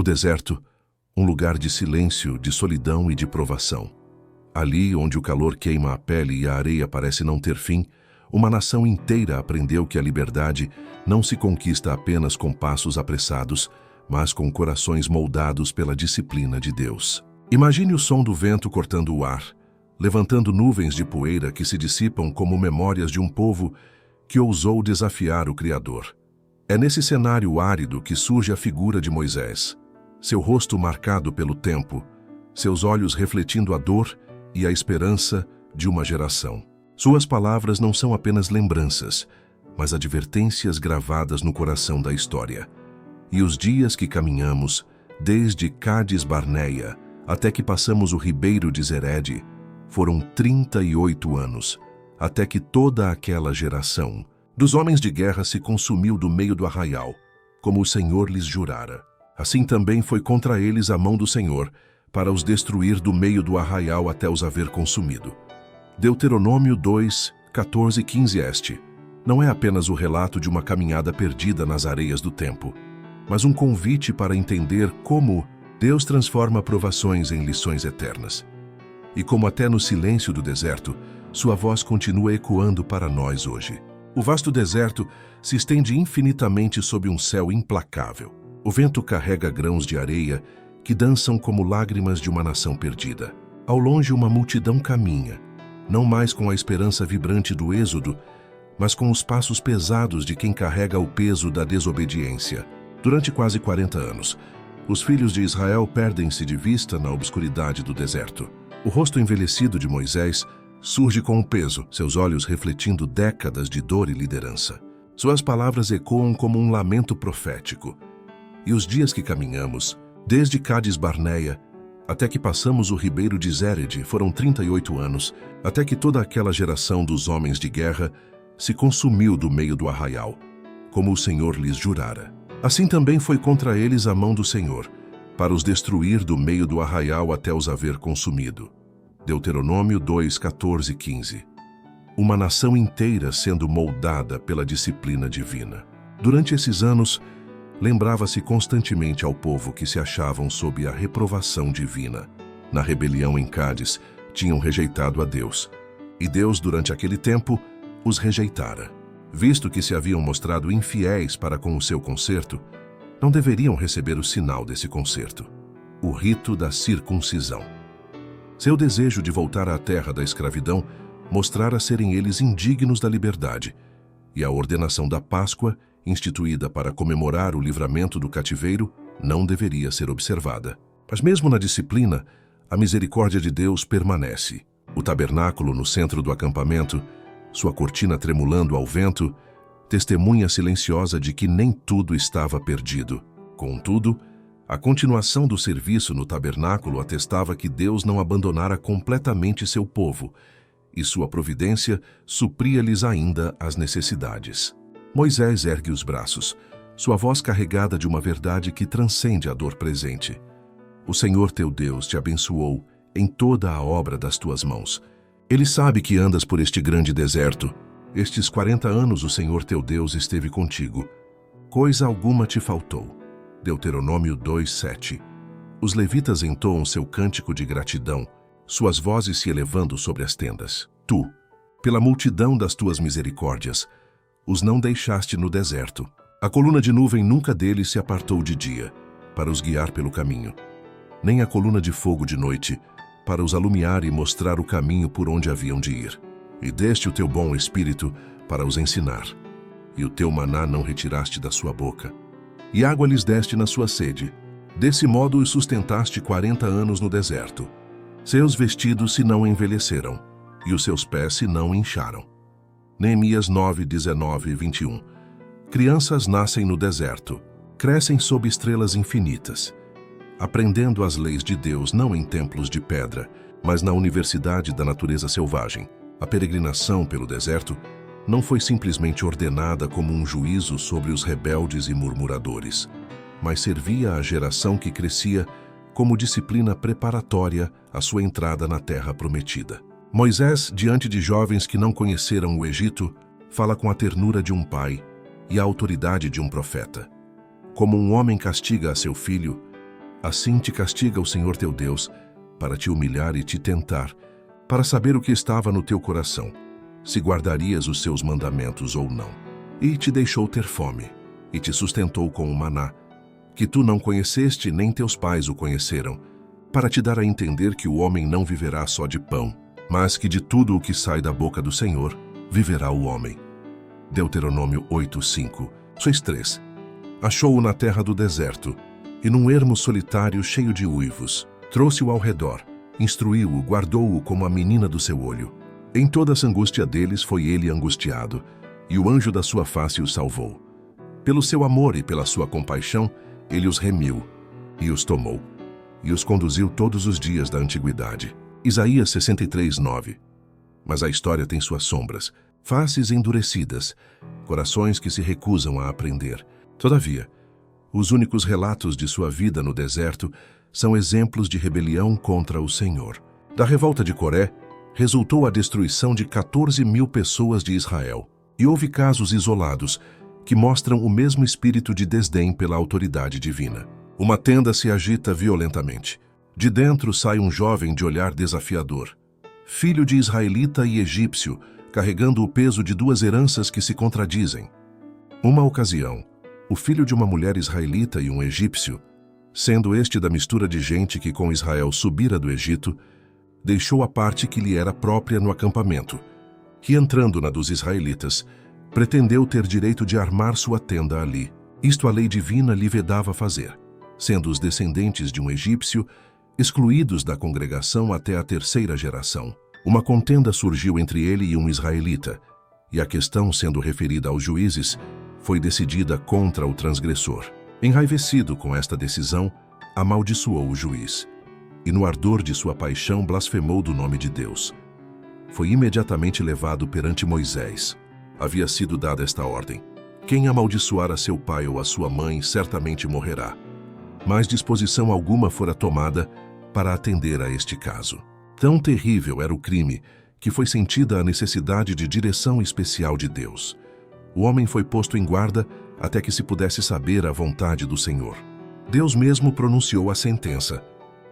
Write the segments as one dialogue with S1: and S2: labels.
S1: O deserto, um lugar de silêncio, de solidão e de provação. Ali, onde o calor queima a pele e a areia parece não ter fim, uma nação inteira aprendeu que a liberdade não se conquista apenas com passos apressados, mas com corações moldados pela disciplina de Deus. Imagine o som do vento cortando o ar, levantando nuvens de poeira que se dissipam como memórias de um povo que ousou desafiar o Criador. É nesse cenário árido que surge a figura de Moisés, seu rosto marcado pelo tempo, seus olhos refletindo a dor e a esperança de uma geração. Suas palavras não são apenas lembranças, mas advertências gravadas no coração da história. E os dias que caminhamos, desde Cádiz Barneia até que passamos o ribeiro de Zered, foram 38 anos, até que toda aquela geração dos homens de guerra se consumiu do meio do arraial, como o Senhor lhes jurara. Assim também foi contra eles a mão do Senhor, para os destruir do meio do arraial até os haver consumido. Deuteronômio 2, 14 e 15 este. Não é apenas o relato de uma caminhada perdida nas areias do tempo, mas um convite para entender como Deus transforma provações em lições eternas. E como até no silêncio do deserto, sua voz continua ecoando para nós hoje. O vasto deserto se estende infinitamente sob um céu implacável. O vento carrega grãos de areia que dançam como lágrimas de uma nação perdida. Ao longe, uma multidão caminha, não mais com a esperança vibrante do êxodo, mas com os passos pesados de quem carrega o peso da desobediência. Durante quase 40 anos, os filhos de Israel perdem-se de vista na obscuridade do deserto. O rosto envelhecido de Moisés surge com o peso, seus olhos refletindo décadas de dor e liderança. Suas palavras ecoam como um lamento profético. E os dias que caminhamos, desde Cádiz Barneia até que passamos o ribeiro de Zered, foram 38 anos, até que toda aquela geração dos homens de guerra se consumiu do meio do arraial, como o Senhor lhes jurara. Assim também foi contra eles a mão do Senhor, para os destruir do meio do arraial até os haver consumido. Deuteronômio 2, 14 e 15. Uma nação inteira sendo moldada pela disciplina divina. Durante esses anos, lembrava-se constantemente ao povo que se achavam sob a reprovação divina. Na rebelião em Cádiz, tinham rejeitado a Deus. E Deus, durante aquele tempo, os rejeitara. Visto que se haviam mostrado infiéis para com o seu conserto, não deveriam receber o sinal desse conserto, o rito da circuncisão. Seu desejo de voltar à terra da escravidão mostrara serem eles indignos da liberdade, e a ordenação da Páscoa, instituída para comemorar o livramento do cativeiro, não deveria ser observada. Mas mesmo na disciplina, a misericórdia de Deus permanece. O tabernáculo no centro do acampamento, sua cortina tremulando ao vento, testemunha silenciosa de que nem tudo estava perdido. Contudo, a continuação do serviço no tabernáculo atestava que Deus não abandonara completamente seu povo, e sua providência supria-lhes ainda as necessidades. Moisés ergue os braços, sua voz carregada de uma verdade que transcende a dor presente. O Senhor teu Deus te abençoou em toda a obra das tuas mãos. Ele sabe que andas por este grande deserto. Estes 40 anos o Senhor teu Deus esteve contigo. Coisa alguma te faltou. Deuteronômio 2, 7. Os levitas entoam seu cântico de gratidão, suas vozes se elevando sobre as tendas. Tu, pela multidão das tuas misericórdias, os não deixaste no deserto. A coluna de nuvem nunca deles se apartou de dia, para os guiar pelo caminho, nem a coluna de fogo de noite, para os alumiar e mostrar o caminho por onde haviam de ir. E deste o teu bom espírito para os ensinar. E o teu maná não retiraste da sua boca. E água lhes deste na sua sede. Desse modo os sustentaste 40 anos no deserto. Seus vestidos se não envelheceram, e os seus pés se não incharam. Neemias 9, 19 e 21. Crianças nascem no deserto, crescem sob estrelas infinitas, aprendendo as leis de Deus não em templos de pedra, mas na universidade da natureza selvagem. A peregrinação pelo deserto não foi simplesmente ordenada como um juízo sobre os rebeldes e murmuradores, mas servia à geração que crescia como disciplina preparatória à sua entrada na terra prometida. Moisés, diante de jovens que não conheceram o Egito, fala com a ternura de um pai e a autoridade de um profeta. Como um homem castiga a seu filho, Assim te castiga o Senhor teu Deus, para te humilhar e te tentar, para saber o que estava no teu coração, se guardarias os seus mandamentos ou não. E te deixou ter fome, e te sustentou com o maná, que tu não conheceste nem teus pais o conheceram, para te dar a entender que o homem não viverá só de pão, mas que de tudo o que sai da boca do Senhor, viverá o homem. Deuteronômio 8:5. 3. Achou-o na terra do deserto, e num ermo solitário cheio de uivos. Trouxe-o ao redor, instruiu-o, guardou-o como a menina do seu olho. Em toda a angústia deles foi ele angustiado, e o anjo da sua face o salvou. Pelo seu amor e pela sua compaixão, ele os remiu, e os tomou, e os conduziu todos os dias da antiguidade. Isaías 63:9. Mas a história tem suas sombras, faces endurecidas, corações que se recusam a aprender. Todavia, os únicos relatos de sua vida no deserto são exemplos de rebelião contra o Senhor. Da revolta de Coré, resultou a destruição de 14.000 pessoas de Israel. E houve casos isolados que mostram o mesmo espírito de desdém pela autoridade divina. Uma tenda se agita violentamente. De dentro sai um jovem de olhar desafiador, filho de israelita e egípcio, carregando o peso de duas heranças que se contradizem. Uma ocasião, o filho de uma mulher israelita e um egípcio, sendo este da mistura de gente que com Israel subira do Egito, deixou a parte que lhe era própria no acampamento, e entrando na dos israelitas, pretendeu ter direito de armar sua tenda ali. Isto a lei divina lhe vedava fazer, sendo os descendentes de um egípcio excluídos da congregação até a 3ª geração. Uma contenda surgiu entre ele e um israelita, e a questão, sendo referida aos juízes, foi decidida contra o transgressor. Enraivecido com esta decisão, amaldiçoou o juiz, e no ardor de sua paixão blasfemou do nome de Deus. Foi imediatamente levado perante Moisés. Havia sido dada esta ordem: quem amaldiçoar a seu pai ou a sua mãe certamente morrerá. Mas disposição alguma fora tomada para atender a este caso. Tão terrível era o crime que foi sentida a necessidade de direção especial de Deus. O homem foi posto em guarda até que se pudesse saber a vontade do Senhor. Deus mesmo pronunciou a sentença.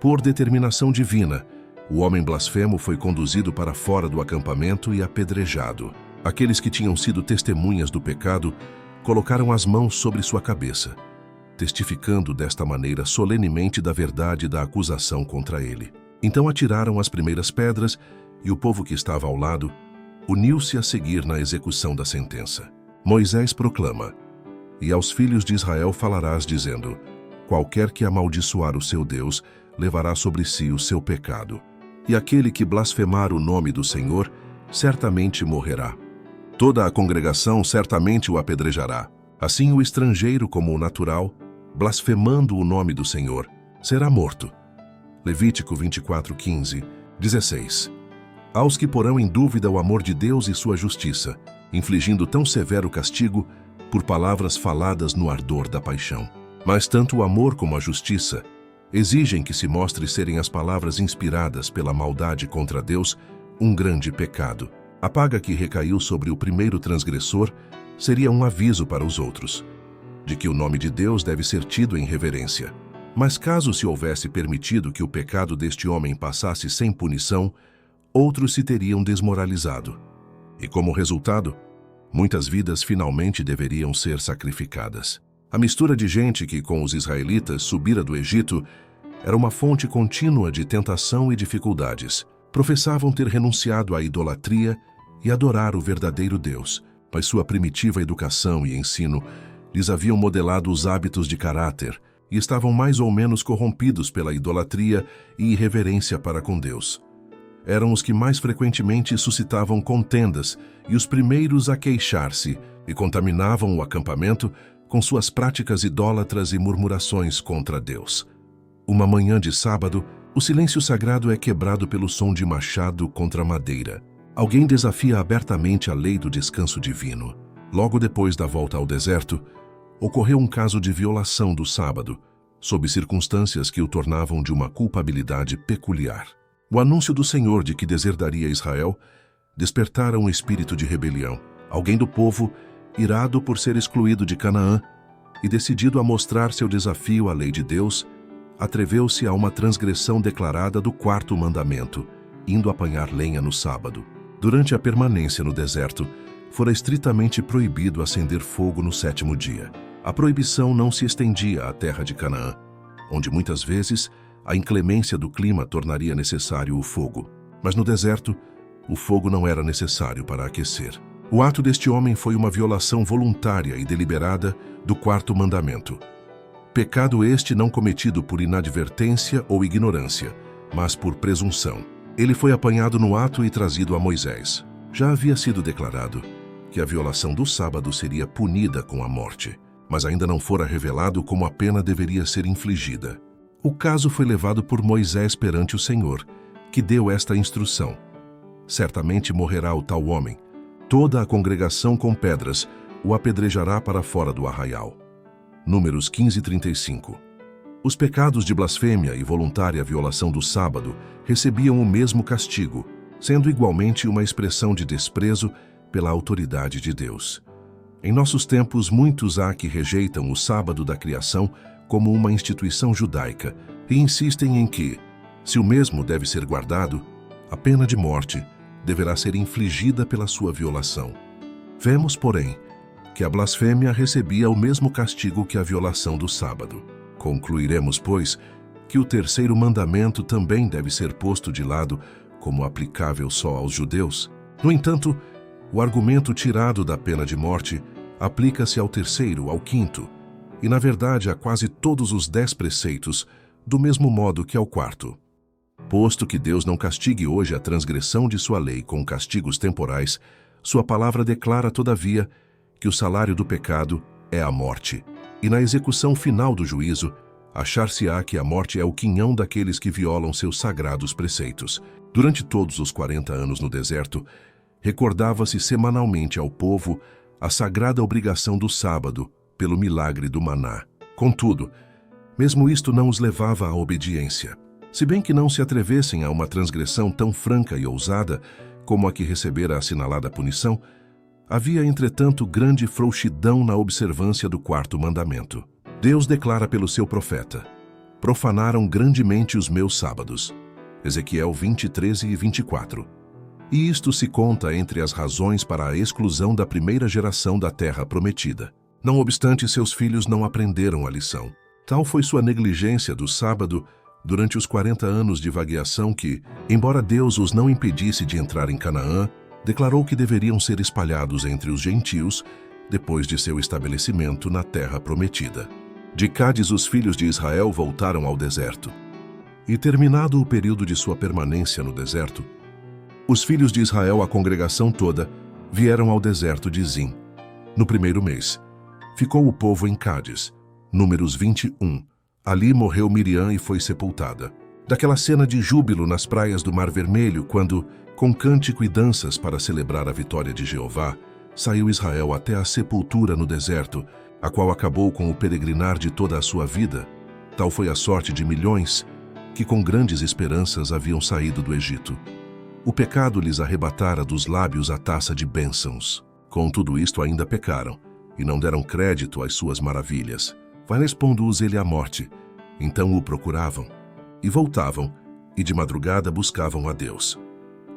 S1: Por determinação divina, o homem blasfemo foi conduzido para fora do acampamento e apedrejado. Aqueles que tinham sido testemunhas do pecado colocaram as mãos sobre sua cabeça, testificando desta maneira solenemente da verdade da acusação contra ele. Então atiraram as primeiras pedras e o povo que estava ao lado uniu-se a seguir na execução da sentença. Moisés proclama: e aos filhos de Israel falarás dizendo: qualquer que amaldiçoar o seu Deus levará sobre si o seu pecado. E aquele que blasfemar o nome do Senhor certamente morrerá. Toda a congregação certamente o apedrejará. Assim o estrangeiro como o natural, blasfemando o nome do Senhor, será morto. Levítico 24:15, 16. Aos que porão em dúvida o amor de Deus e sua justiça, infligindo tão severo castigo por palavras faladas no ardor da paixão. Mas tanto o amor como a justiça exigem que se mostre serem as palavras inspiradas pela maldade contra Deus um grande pecado. A paga que recaiu sobre o primeiro transgressor seria um aviso para os outros, de que o nome de Deus deve ser tido em reverência. Mas caso se houvesse permitido que o pecado deste homem passasse sem punição, outros se teriam desmoralizado. E como resultado, muitas vidas finalmente deveriam ser sacrificadas. A mistura de gente que com os israelitas subira do Egito era uma fonte contínua de tentação e dificuldades. Professavam ter renunciado à idolatria e adorar o verdadeiro Deus, mas sua primitiva educação e ensino lhes haviam modelado os hábitos de caráter e estavam mais ou menos corrompidos pela idolatria e irreverência para com Deus. Eram os que mais frequentemente suscitavam contendas e os primeiros a queixar-se e contaminavam o acampamento com suas práticas idólatras e murmurações contra Deus. Uma manhã de sábado, o silêncio sagrado é quebrado pelo som de machado contra madeira. Alguém desafia abertamente a lei do descanso divino. Logo depois da volta ao deserto, ocorreu um caso de violação do sábado, sob circunstâncias que o tornavam de uma culpabilidade peculiar. O anúncio do Senhor de que deserdaria Israel despertara um espírito de rebelião. Alguém do povo, irado por ser excluído de Canaã e decidido a mostrar seu desafio à lei de Deus, atreveu-se a uma transgressão declarada do 4º mandamento, indo apanhar lenha no sábado. Durante a permanência no deserto, fora estritamente proibido acender fogo no 7º dia. A proibição não se estendia à terra de Canaã, onde muitas vezes a inclemência do clima tornaria necessário o fogo. Mas no deserto, o fogo não era necessário para aquecer. O ato deste homem foi uma violação voluntária e deliberada do 4º mandamento. Pecado este não cometido por inadvertência ou ignorância, mas por presunção. Ele foi apanhado no ato e trazido a Moisés. Já havia sido declarado que a violação do sábado seria punida com a morte, mas ainda não fora revelado como a pena deveria ser infligida. O caso foi levado por Moisés perante o Senhor, que deu esta instrução: certamente morrerá o tal homem. Toda a congregação com pedras o apedrejará para fora do arraial. Números 15:35. Os pecados de blasfêmia e voluntária violação do sábado recebiam o mesmo castigo, sendo igualmente uma expressão de desprezo pela autoridade de Deus. Em nossos tempos, muitos há que rejeitam o sábado da criação como uma instituição judaica e insistem em que, se o mesmo deve ser guardado, a pena de morte deverá ser infligida pela sua violação. Vemos, porém, que a blasfêmia recebia o mesmo castigo que a violação do sábado. Concluiremos, pois, que o 3º mandamento também deve ser posto de lado como aplicável só aos judeus. No entanto, o argumento tirado da pena de morte aplica-se ao 3º, ao 5º, e na verdade a quase todos os 10 preceitos, do mesmo modo que ao 4º. Posto que Deus não castigue hoje a transgressão de sua lei com castigos temporais, sua palavra declara, todavia, que o salário do pecado é a morte, e na execução final do juízo, achar-se-á que a morte é o quinhão daqueles que violam seus sagrados preceitos. Durante todos os 40 anos no deserto, recordava-se semanalmente ao povo a sagrada obrigação do sábado, pelo milagre do maná. Contudo, mesmo isto não os levava à obediência. Se bem que não se atrevessem a uma transgressão tão franca e ousada como a que recebera a assinalada punição, havia, entretanto, grande frouxidão na observância do 4º mandamento. Deus declara pelo seu profeta: profanaram grandemente os meus sábados. Ezequiel 20:13 e 24. E isto se conta entre as razões para a exclusão da primeira geração da terra prometida. Não obstante, seus filhos não aprenderam a lição. Tal foi sua negligência do sábado durante os 40 anos de vagueação que, embora Deus os não impedisse de entrar em Canaã, declarou que deveriam ser espalhados entre os gentios depois de seu estabelecimento na terra prometida. De Cádiz, os filhos de Israel voltaram ao deserto. E terminado o período de sua permanência no deserto, os filhos de Israel, a congregação toda, vieram ao deserto de Zim. No 1º mês, ficou o povo em Cádiz. Números 21. Ali morreu Miriam e foi sepultada. Daquela cena de júbilo nas praias do Mar Vermelho, quando, com cântico e danças para celebrar a vitória de Jeová, saiu Israel até a sepultura no deserto, a qual acabou com o peregrinar de toda a sua vida, tal foi a sorte de milhões que com grandes esperanças haviam saído do Egito. O pecado lhes arrebatara dos lábios a taça de bênçãos. Com tudo isto ainda pecaram, e não deram crédito às suas maravilhas. Vai expondo-os ele à morte. Então o procuravam, e voltavam, e de madrugada buscavam a Deus.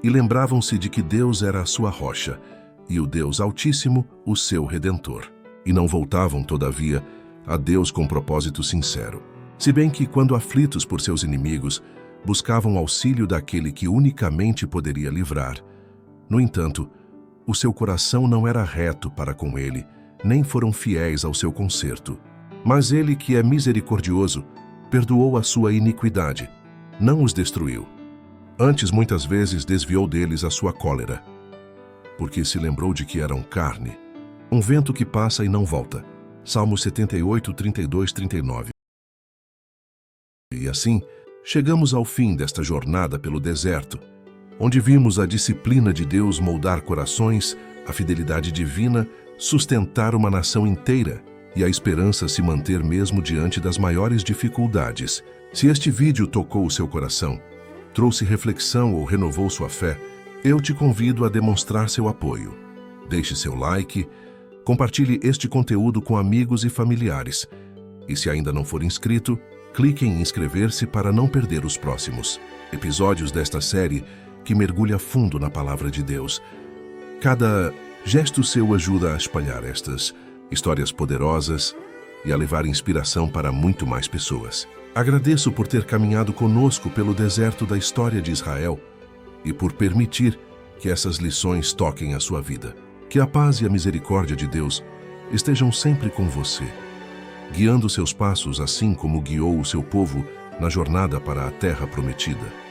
S1: E lembravam-se de que Deus era a sua rocha, e o Deus Altíssimo, o seu Redentor. E não voltavam, todavia, a Deus com propósito sincero. Se bem que, quando aflitos por seus inimigos, buscavam auxílio daquele que unicamente poderia livrar. No entanto, o seu coração não era reto para com ele, nem foram fiéis ao seu conserto. Mas ele, que é misericordioso, perdoou a sua iniquidade, não os destruiu. Antes, muitas vezes, desviou deles a sua cólera, porque se lembrou de que eram carne, um vento que passa e não volta. Salmos 78, 32, 39. E assim, chegamos ao fim desta jornada pelo deserto, onde vimos a disciplina de Deus moldar corações, a fidelidade divina sustentar uma nação inteira e a esperança se manter mesmo diante das maiores dificuldades. Se este vídeo tocou o seu coração, trouxe reflexão ou renovou sua fé, eu te convido a demonstrar seu apoio. Deixe seu like, compartilhe este conteúdo com amigos e familiares. E se ainda não for inscrito, Clique em inscrever-se para não perder os próximos episódios desta série que mergulha fundo na Palavra de Deus. Cada gesto seu ajuda a espalhar estas histórias poderosas e a levar inspiração para muito mais pessoas. Agradeço por ter caminhado conosco pelo deserto da história de Israel e por permitir que essas lições toquem a sua vida. Que a paz e a misericórdia de Deus estejam sempre com você, guiando seus passos assim como guiou o seu povo na jornada para a terra prometida.